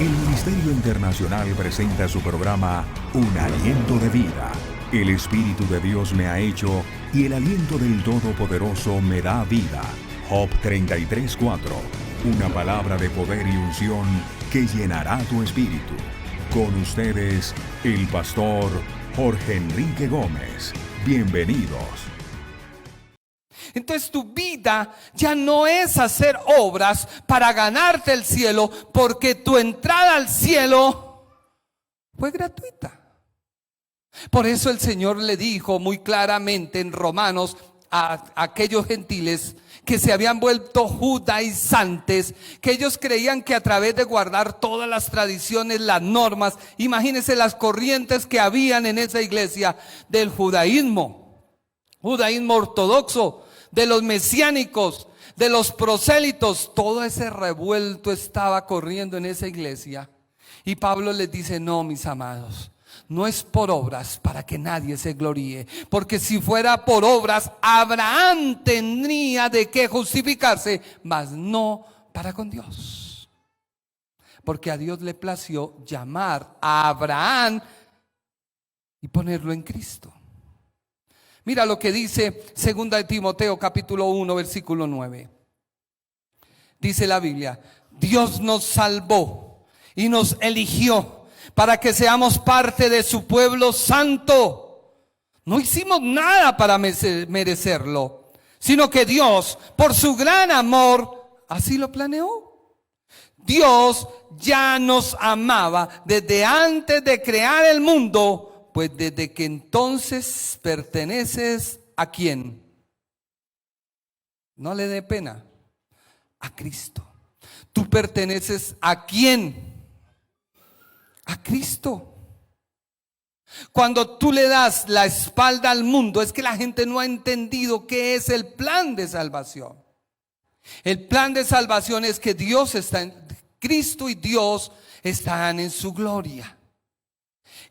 El Ministerio Internacional presenta su programa Un Aliento de Vida. El Espíritu de Dios me ha hecho y el aliento del Todopoderoso me da vida. Job 33:4. Una palabra de poder y unción que llenará tu espíritu. Con ustedes, el pastor Jorge Enrique Gómez. Bienvenidos. Entonces tu vida ya no es hacer obras para ganarte el cielo, porque tu entrada al cielo fue gratuita. Por eso el Señor le dijo muy claramente en Romanos a aquellos gentiles que se habían vuelto judaizantes, que ellos creían que a través de guardar todas las tradiciones, las normas, imagínense las corrientes que habían en esa iglesia del judaísmo ortodoxo, de los mesiánicos, de los prosélitos, todo ese revuelto estaba corriendo en esa iglesia. Y Pablo les dice: no, mis amados, no es por obras para que nadie se gloríe, porque si fuera por obras, Abraham tendría de qué justificarse, mas no para con Dios. Porque a Dios le plació llamar a Abraham y ponerlo en Cristo. Mira lo que dice 2 de Timoteo capítulo 1 versículo 9. Dice la Biblia: Dios nos salvó y nos eligió para que seamos parte de su pueblo santo. No hicimos nada para merecerlo, sino que Dios, por su gran amor, así lo planeó. Dios ya nos amaba desde antes de crear el mundo. Pues desde que entonces perteneces ¿a quién? No le dé pena. A Cristo. ¿Tú perteneces a quién? A Cristo. Cuando tú le das la espalda al mundo, es que la gente no ha entendido qué es el plan de salvación. El plan de salvación es que Dios está en Cristo y Dios están en su gloria.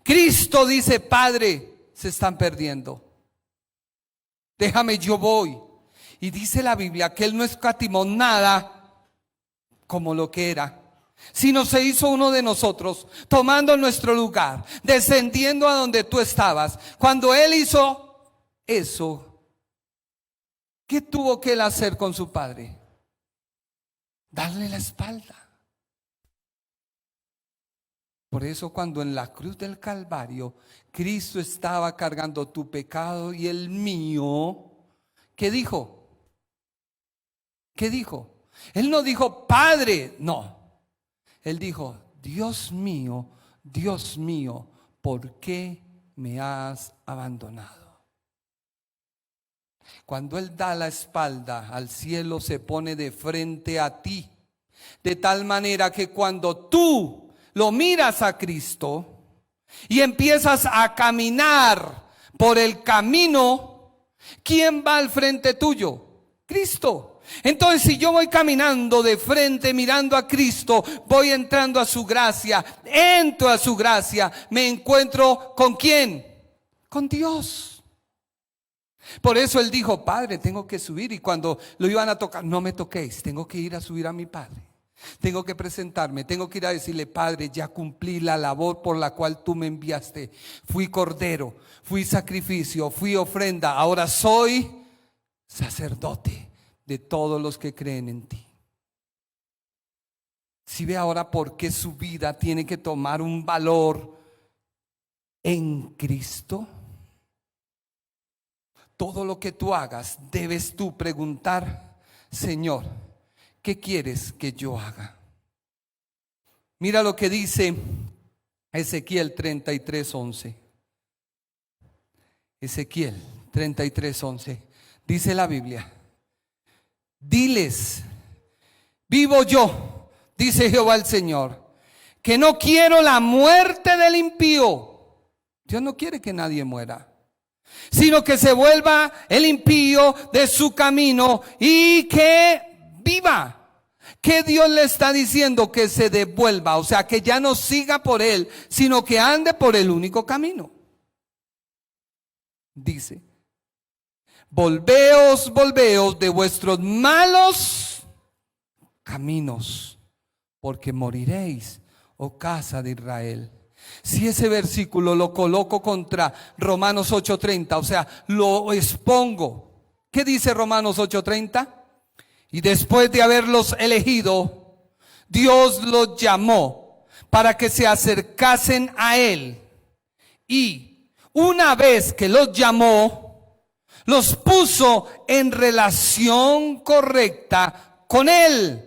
Cristo dice: Padre, se están perdiendo, déjame, yo voy. Y dice la Biblia que Él no escatimó nada como lo que era, sino se hizo uno de nosotros, tomando nuestro lugar, descendiendo a donde tú estabas. Cuando Él hizo eso, ¿qué tuvo que Él hacer con su Padre? Darle la espalda. Por eso cuando en la cruz del Calvario Cristo estaba cargando tu pecado y el mío, ¿qué dijo? ¿Qué dijo? Él no dijo: Padre, no. Él dijo: Dios mío, ¿por qué me has abandonado? Cuando Él da la espalda al cielo, se pone de frente a ti, de tal manera que cuando tú lo miras a Cristo y empiezas a caminar por el camino, ¿quién va al frente tuyo? Cristo. Entonces, si yo voy caminando de frente mirando a Cristo, voy entrando a su gracia, entro a su gracia, me encuentro ¿con quién? Con Dios. Por eso Él dijo: Padre, tengo que subir. Y cuando lo iban a tocar: no me toquéis, tengo que ir a subir a mi Padre. Tengo que presentarme, tengo que ir a decirle: Padre, ya cumplí la labor por la cual tú me enviaste. Fui cordero, fui sacrificio, fui ofrenda. Ahora soy sacerdote de todos los que creen en ti. Si ve ahora por qué su vida tiene que tomar un valor en Cristo. Todo lo que tú hagas, debes tú preguntar: Señor, ¿qué quieres que yo haga? Mira lo que dice Ezequiel 33:11. Ezequiel 33:11. Dice la Biblia: diles, vivo yo, dice Jehová el Señor, que no quiero la muerte del impío. Dios no quiere que nadie muera, sino que se vuelva el impío de su camino y que viva. ¿Qué Dios le está diciendo? Que se devuelva, o sea, que ya no siga por él, sino que ande por el único camino. Dice: volveos de vuestros malos caminos, porque moriréis. oh casa de Israel. Si ese versículo lo coloco contra Romanos 8:30, o sea, lo expongo. ¿Qué dice Romanos 8:30? Y después de haberlos elegido, Dios los llamó para que se acercasen a Él. Y una vez que los llamó, los puso en relación correcta con Él.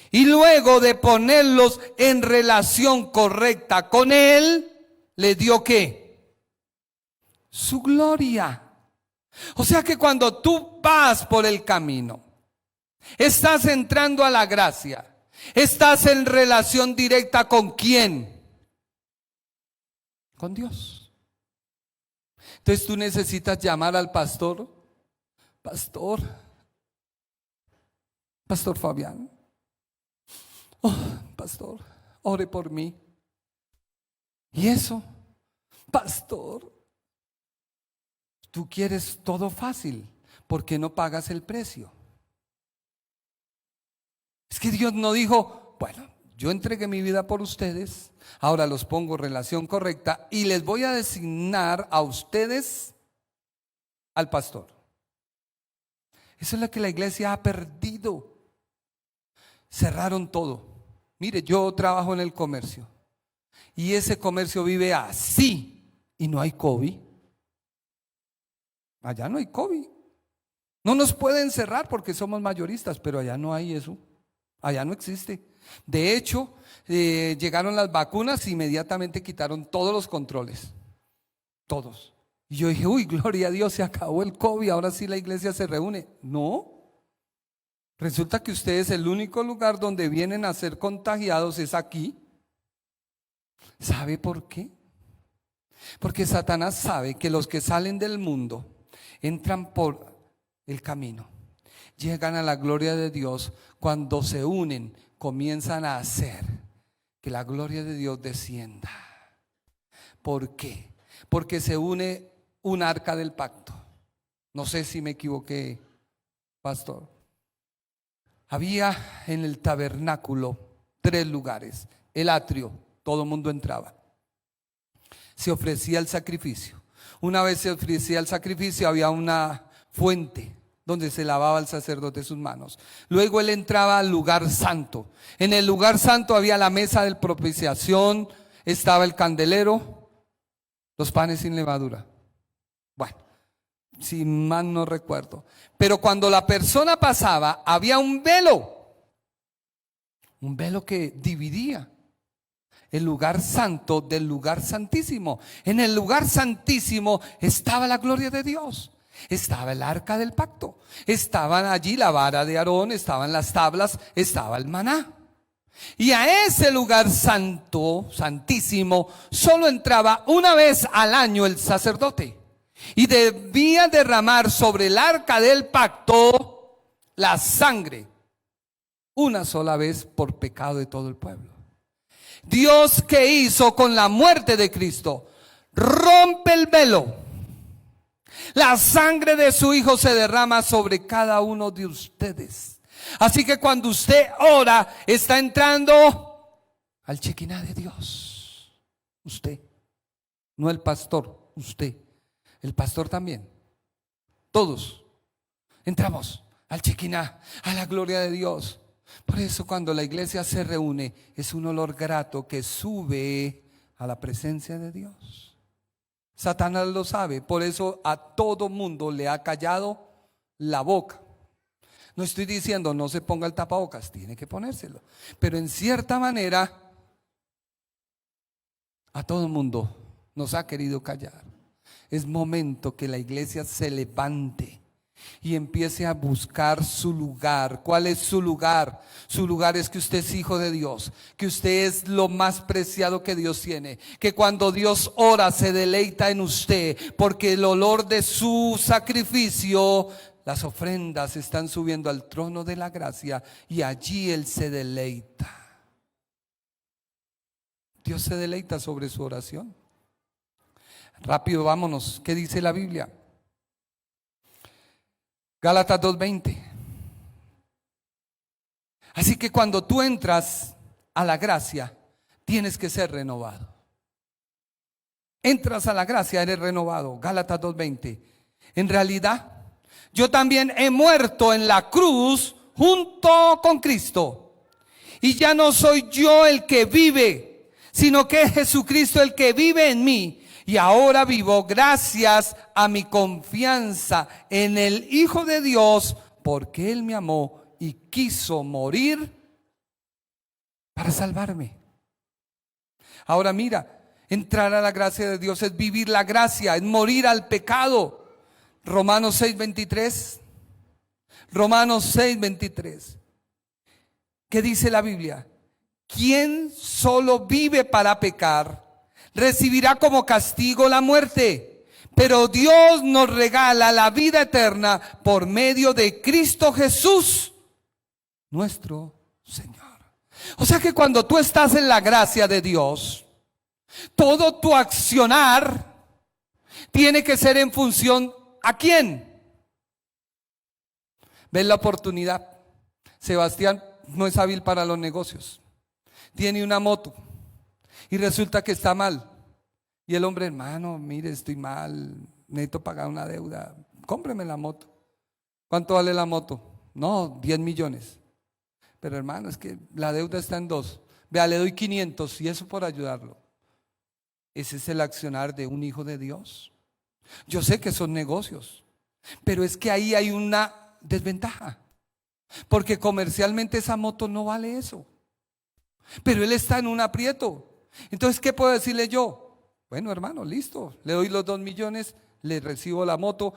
Y luego de ponerlos en relación correcta con Él, le dio ¿qué? Su gloria. O sea que cuando tú vas por el camino, estás entrando a la gracia, estás en relación directa ¿con quién? Con Dios. Entonces tú necesitas llamar al pastor. Pastor Fabián. Oh, pastor, ore por mí. ¿Y eso? Pastor, tú quieres todo fácil, ¿por qué no pagas el precio? Es que Dios no dijo, bueno, yo entregué mi vida por ustedes, ahora los pongo en relación correcta y les voy a designar a ustedes al pastor. Eso es lo que la iglesia ha perdido. Cerraron todo. Mire, yo trabajo en el comercio y ese comercio vive así y no hay COVID. Allá no hay COVID. No nos pueden cerrar porque somos mayoristas, pero allá no hay eso. Allá no existe. De hecho, llegaron las vacunas y inmediatamente quitaron todos los controles. Todos. Y yo dije, uy, gloria a Dios, se acabó el COVID, ahora sí la iglesia se reúne. No. Resulta que ustedes, el único lugar donde vienen a ser contagiados es aquí. ¿Sabe por qué? Porque Satanás sabe que los que salen del mundo entran por el camino, llegan a la gloria de Dios. Cuando se unen, comienzan a hacer que la gloria de Dios descienda. ¿Por qué? Porque se une un arca del pacto. No sé si me equivoqué, pastor. Había en el tabernáculo 3 lugares. El atrio, todo el mundo entraba. Se ofrecía el sacrificio. Una vez se ofrecía el sacrificio, había una fuente donde se lavaba el sacerdote sus manos. Luego él entraba al lugar santo. En el lugar santo había la mesa de propiciación, estaba el candelero, los panes sin levadura. Bueno, si mal no recuerdo. Pero cuando la persona pasaba, había un velo que dividía el lugar santo del lugar santísimo. En el lugar santísimo estaba la gloria de Dios. Estaba el arca del pacto, estaban allí la vara de Aarón, estaban las tablas, estaba el maná. Y a ese lugar santo, santísimo, solo entraba una vez al año el sacerdote. Y debía derramar sobre el arca del pacto la sangre una sola vez por pecado de todo el pueblo. Dios, ¿qué hizo con la muerte de Cristo? Rompe el velo. La sangre de su Hijo se derrama sobre cada uno de ustedes. Así que cuando usted ora, está entrando al Shekinah de Dios. Usted, no el pastor, usted. El pastor también. Todos entramos al Shekinah, a la gloria de Dios. Por eso cuando la iglesia se reúne, es un olor grato que sube a la presencia de Dios. Satanás lo sabe, por eso a todo mundo le ha callado la boca. No estoy diciendo no se ponga el tapabocas, tiene que ponérselo. Pero en cierta manera, a todo mundo nos ha querido callar. Es momento que la iglesia se levante y empiece a buscar su lugar. ¿Cuál es su lugar? Su lugar es que usted es hijo de Dios, que usted es lo más preciado que Dios tiene, que cuando Dios ora se deleita en usted, porque el olor de su sacrificio, las ofrendas están subiendo al trono de la gracia y allí Él se deleita. Dios se deleita sobre su oración. Rápido, vámonos. ¿Qué dice la Biblia? Gálatas 2:20. Así que cuando tú entras a la gracia, tienes que ser renovado. Entras a la gracia, eres renovado. Gálatas 2:20. En realidad, yo también he muerto en la cruz junto con Cristo. Y ya no soy yo el que vive, sino que es Jesucristo el que vive en mí. Y ahora vivo gracias a mi confianza en el Hijo de Dios, porque Él me amó y quiso morir para salvarme. Ahora mira, entrar a la gracia de Dios es vivir la gracia, es morir al pecado. Romanos 6:23. Romanos 6:23. ¿Qué dice la Biblia? Quien solo vive para pecar, recibirá como castigo la muerte. Pero Dios nos regala la vida eterna por medio de Cristo Jesús, nuestro Señor. O sea que cuando tú estás en la gracia de Dios, todo tu accionar tiene que ser en función ¿a quién? ¿Ves la oportunidad? Sebastián no es hábil para los negocios. Tiene una moto y resulta que está mal. Y el hombre, hermano, mire, estoy mal, necesito pagar una deuda, cómpreme la moto. ¿Cuánto vale la moto? No, 10 millones. Pero hermano, es que la deuda está en 2. Vea, le doy 500 y eso por ayudarlo. Ese es el accionar de un hijo de Dios. Yo sé que son negocios, pero es que ahí hay una desventaja, porque comercialmente esa moto no vale eso. Pero él está en un aprieto. Entonces, ¿qué puedo decirle yo? Bueno, hermano, listo, le doy los 2 millones, le recibo la moto,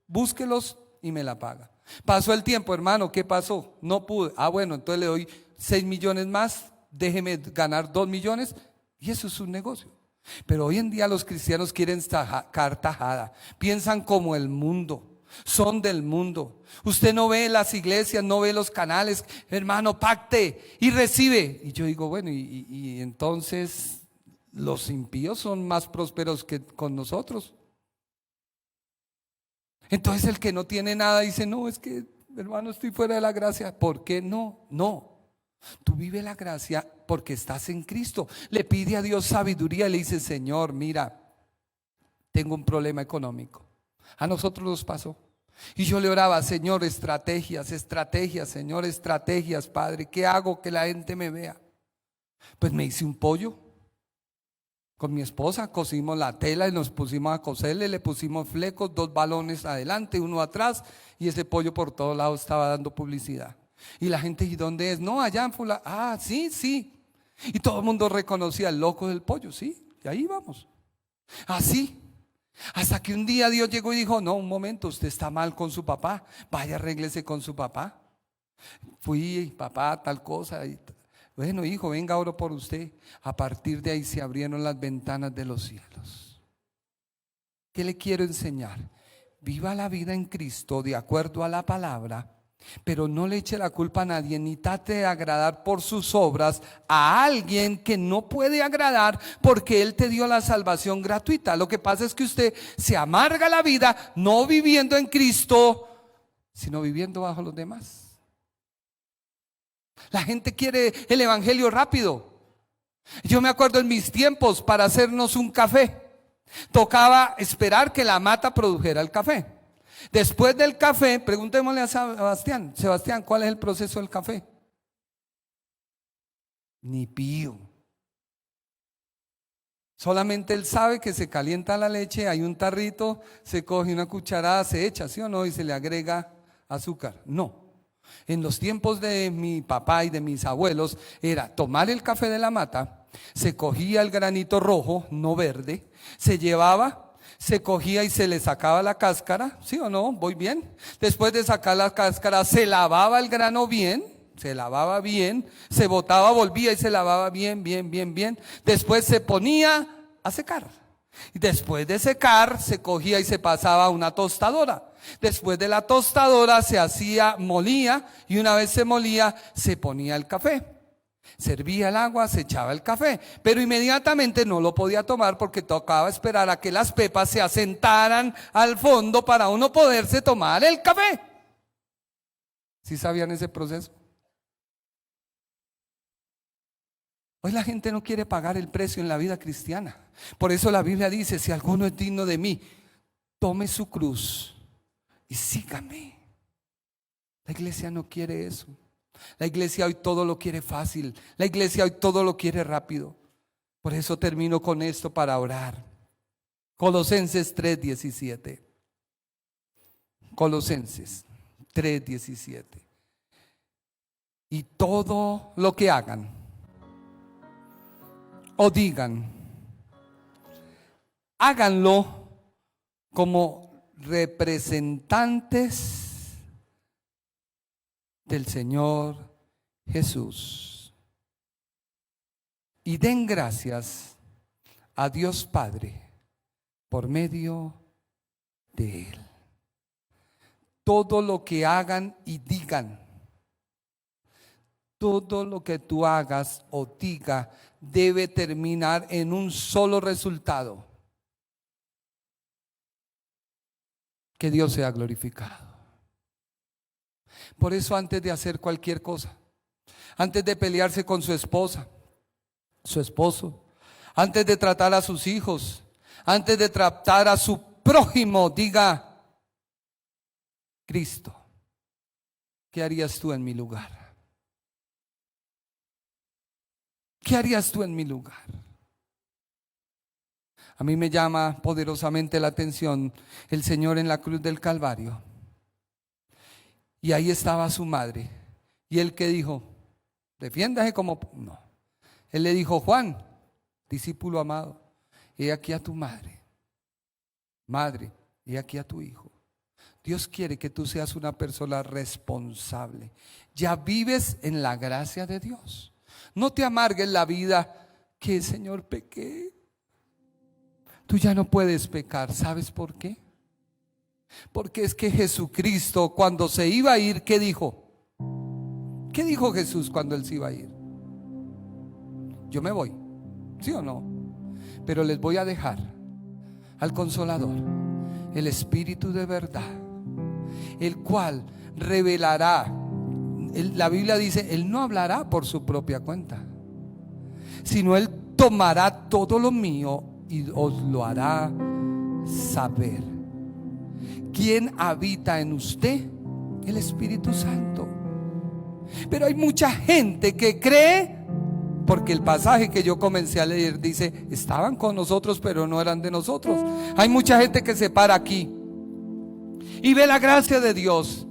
búsquelos y me la paga. Pasó el tiempo, hermano, ¿qué pasó? No pude. Bueno, entonces le doy 6 millones más, déjeme ganar 2 millones y eso es un negocio. Pero hoy en día los cristianos quieren sacar tajada, piensan como el mundo, son del mundo. Usted no ve las iglesias, no ve los canales, hermano, pacte y recibe. Y yo digo, bueno, y entonces los impíos son más prósperos que con nosotros. Entonces el que no tiene nada dice, no, es que hermano, estoy fuera de la gracia. ¿Por qué no? No. Tú vives la gracia porque estás en Cristo. Le pide a Dios sabiduría y le dice, Señor, mira, tengo un problema económico. A nosotros nos pasó. Y yo le oraba, Señor, estrategias, Señor, estrategias, Padre. ¿Qué hago que la gente me vea? Pues me hice un pollo. Con mi esposa cosimos la tela y nos pusimos a coserle, le pusimos flecos, 2 balones adelante, 1 atrás, y ese pollo por todos lados estaba dando publicidad. Y la gente, ¿y dónde es? No, allá en Fulano. Sí. Y todo el mundo reconocía al loco del pollo, sí, y ahí vamos. Así. Hasta que un día Dios llegó y dijo, no, un momento, usted está mal con su papá, vaya, arréglese con su papá. Fui, papá, tal cosa. Bueno, hijo, venga, oro por usted. A partir de ahí se abrieron las ventanas de los cielos. ¿Qué le quiero enseñar? Viva la vida en Cristo de acuerdo a la palabra, pero no le eche la culpa a nadie, ni trate de agradar por sus obras a alguien que no puede agradar, porque Él te dio la salvación gratuita. Lo que pasa es que usted se amarga la vida no viviendo en Cristo, sino viviendo bajo los demás. La gente quiere el evangelio rápido. Yo me acuerdo en mis tiempos, para hacernos un café tocaba esperar que la mata produjera el café. Después del café, preguntémosle a Sebastián, ¿cuál es el proceso del café? Ni pío. Solamente él sabe que se calienta la leche, hay un tarrito, se coge una cucharada, se echa, ¿sí o no? Y se le agrega azúcar. No. En los tiempos de mi papá y de mis abuelos era tomar el café de la mata, se cogía el granito rojo, no verde, se llevaba, se cogía y se le sacaba la cáscara, ¿sí o no? ¿Voy bien? Después de sacar la cáscara se lavaba el grano bien, se lavaba bien, se botaba, volvía y se lavaba bien. Después se ponía a secar. Y después de secar se cogía y se pasaba a una tostadora. Después de la tostadora se hacía, molía, y una vez se molía se ponía el café. Servía el agua, se echaba el café, pero inmediatamente no lo podía tomar porque tocaba esperar a que las pepas se asentaran al fondo para uno poderse tomar el café. ¿Sí sabían ese proceso? Hoy la gente no quiere pagar el precio en la vida cristiana. Por eso la Biblia dice, si alguno es digno de mí, tome su cruz y sígame. La iglesia no quiere eso. La iglesia hoy todo lo quiere fácil. La iglesia hoy todo lo quiere rápido. Por eso termino con esto para orar. Colosenses 3:17. Colosenses 3:17. Y todo lo que hagan o digan, háganlo como representantes del Señor Jesús. Y den gracias a Dios Padre por medio de Él. Todo lo que hagan y digan, todo lo que tú hagas o diga debe terminar en un solo resultado: que Dios sea glorificado. Por eso, antes de hacer cualquier cosa, antes de pelearse con su esposa, su esposo, antes de tratar a sus hijos, antes de tratar a su prójimo, diga: Cristo, ¿qué harías tú en mi lugar? ¿Qué harías tú en mi lugar? A mí me llama poderosamente la atención el Señor en la cruz del Calvario. Y ahí estaba su madre. Y él que dijo, defiéndase como... No. Él le dijo, Juan, discípulo amado, he aquí a tu madre. Madre, he aquí a tu hijo. Dios quiere que tú seas una persona responsable. Ya vives en la gracia de Dios. No te amargues la vida que, Señor, pequé. Tú ya no puedes pecar. ¿Sabes por qué? Porque es que Jesucristo, cuando se iba a ir, ¿qué dijo? ¿Qué dijo Jesús cuando Él se iba a ir? Yo me voy, ¿sí o no? Pero les voy a dejar al Consolador, el Espíritu de verdad, el cual revelará. La Biblia dice, Él no hablará por su propia cuenta, sino Él tomará todo lo mío y os lo hará saber. ¿Quién habita en usted? El Espíritu Santo. Pero hay mucha gente que cree, porque el pasaje que yo comencé a leer dice, estaban con nosotros pero no eran de nosotros. Hay mucha gente que se para aquí y ve la gracia de Dios,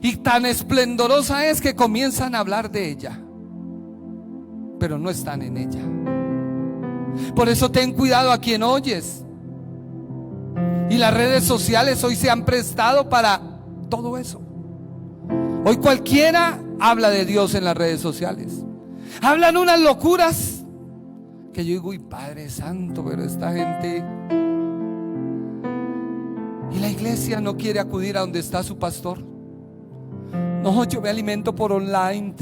y tan esplendorosa es que comienzan a hablar de ella, pero no están en ella. Por eso ten cuidado a quien oyes. Y las redes sociales hoy se han prestado para todo eso. Hoy cualquiera habla de Dios en las redes sociales. Hablan unas locuras que yo digo, uy, Padre Santo, pero esta gente... Y la iglesia no quiere acudir a donde está su pastor. No, yo me alimento por online.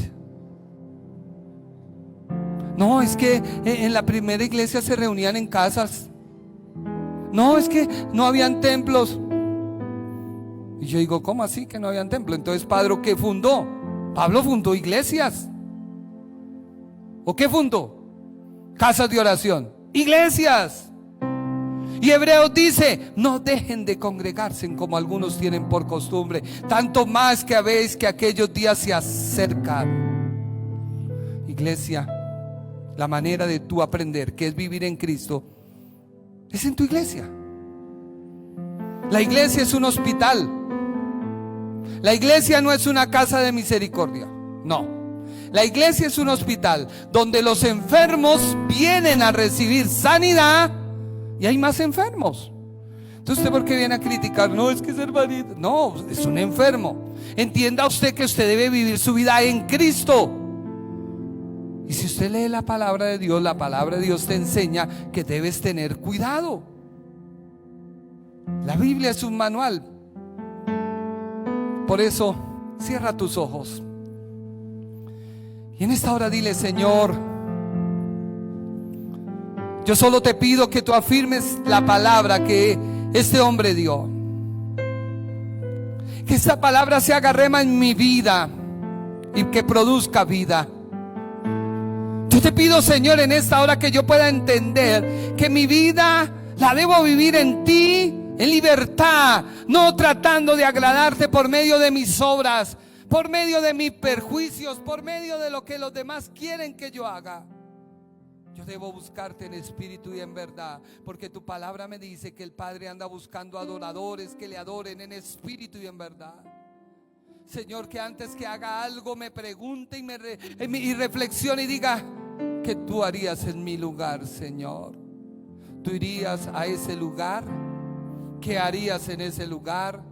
No, es que en la primera iglesia se reunían en casas. No, es que no habían templos. Y yo digo, ¿cómo así que no habían templos? Entonces, Pablo, ¿qué fundó? Pablo fundó iglesias. ¿O qué fundó? Casas de oración, iglesias. Y Hebreos dice, no dejen de congregarse como algunos tienen por costumbre, tanto más que habéis que aquellos días se acercan. Iglesia, la manera de tú aprender que es vivir en Cristo es en tu iglesia. La iglesia es un hospital. La iglesia no es una casa de misericordia. No. La iglesia es un hospital donde los enfermos vienen a recibir sanidad y hay más enfermos. Entonces, ¿usted por qué viene a criticar? No, es que es hermanito. No, es un enfermo. Entienda usted que usted debe vivir su vida en Cristo. Y si usted lee la palabra de Dios, la palabra de Dios te enseña que debes tener cuidado. La Biblia es un manual. Por eso, cierra tus ojos. Y en esta hora dile, Señor, yo solo te pido que tú afirmes la palabra que este hombre dio. Que esta palabra se haga rema en mi vida y que produzca vida. Yo te pido, Señor, en esta hora que yo pueda entender que mi vida la debo vivir en ti, en libertad, no tratando de agradarte por medio de mis obras, por medio de mis perjuicios, por medio de lo que los demás quieren que yo haga. Yo debo buscarte en espíritu y en verdad, porque tu palabra me dice que el Padre anda buscando adoradores que le adoren en espíritu y en verdad. Señor, que antes que haga algo me pregunte y reflexione y diga: ¿qué tú harías en mi lugar, Señor? ¿Tú irías a ese lugar? ¿Qué harías en ese lugar?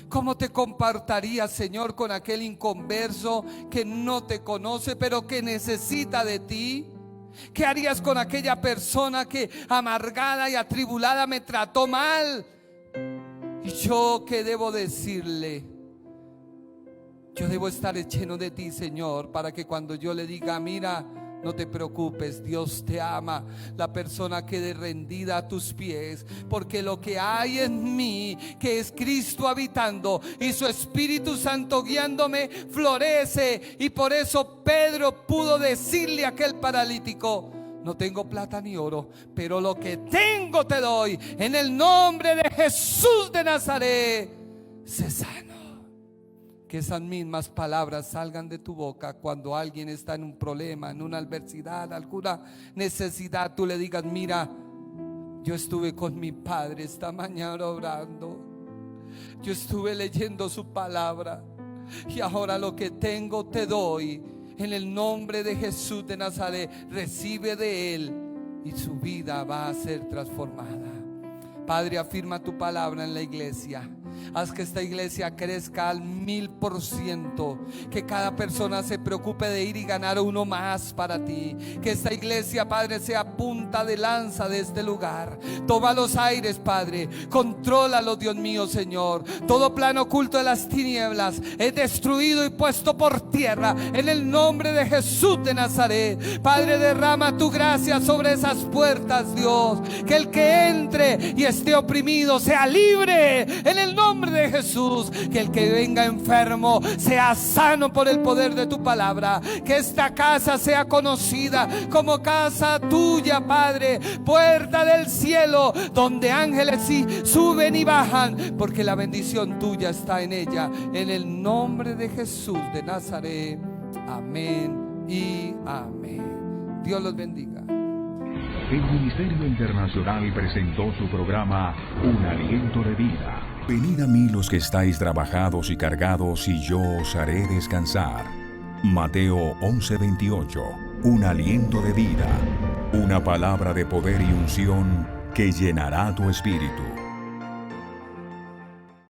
¿Cómo te comportarías, Señor, con aquel inconverso que no te conoce pero que necesita de ti? ¿Qué harías con aquella persona que amargada y atribulada me trató mal? ¿Y yo qué debo decirle? Yo debo estar lleno de ti, Señor, para que cuando yo le diga: mira, no te preocupes, Dios te ama, la persona quede rendida a tus pies, porque lo que hay en mí, que es Cristo habitando y su Espíritu Santo guiándome, florece. Y por eso Pedro pudo decirle a aquel paralítico: no tengo plata ni oro, pero lo que tengo te doy. En el nombre de Jesús de Nazaret, sé sano. Que esas mismas palabras salgan de tu boca cuando alguien está en un problema, en una adversidad, alguna necesidad. Tú le digas: mira, yo estuve con mi Padre esta mañana orando, yo estuve leyendo su palabra, y ahora lo que tengo te doy. En el nombre de Jesús de Nazaret, recibe de Él y su vida va a ser transformada. Padre, afirma tu palabra en la iglesia. Haz que esta iglesia crezca al 1000%. Que cada persona se preocupe de ir y ganar uno más para ti. Que esta iglesia, Padre, sea punta de lanza de este lugar. Toma los aires, Padre. Contrólalo, Dios mío, Señor. Todo plan oculto de las tinieblas es destruido y puesto por tierra en el nombre de Jesús de Nazaret. Padre, derrama tu gracia sobre esas puertas, Dios. Que el que entre y esté oprimido sea libre en el nombre de Jesús. Que el que venga enfermo sea sano por el poder de tu palabra. Que esta casa sea conocida como casa tuya, Padre, puerta del cielo, donde ángeles sí suben y bajan, porque la bendición tuya está en ella. En el nombre de Jesús de Nazaret. Amén y amén. Dios los bendiga. El Ministerio Internacional presentó su programa Un Aliento de Vida. Venid a mí los que estáis trabajados y cargados, y yo os haré descansar. Mateo 11:28. Un aliento de vida. Una palabra de poder y unción que llenará tu espíritu.